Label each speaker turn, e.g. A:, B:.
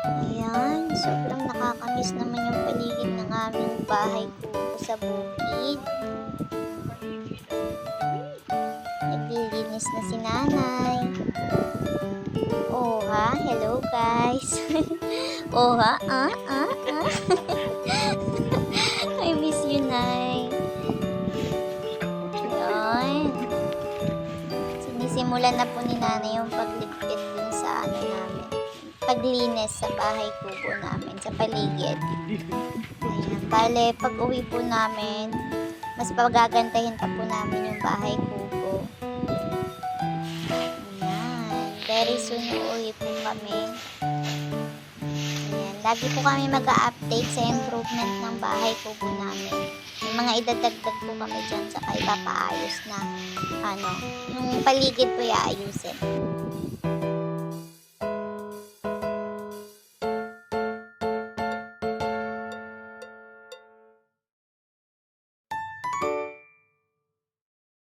A: Ayan, sobrang nakakamiss naman yung paligid ng aming bahay kubo sa bukid. Naglilinis na si nanay. Oh ha, hello guys. Oh ha, I miss you, Nay. Ayan. Sinisimulan na po ni nanay yung pagligpit dun sa ano namin. Paglinis sa bahay kubo namin, sa paligid. Ayan. Bale, pag uwi po namin, mas pagagandahin pa po namin yung bahay kubo. Ayan. Very soon uuwi po kami. Ayan. Lagi po kami mag-a-update sa improvement ng bahay kubo namin. May mga idadagdag po kami dyan, saka ipapaayos na yung paligid po iayusin.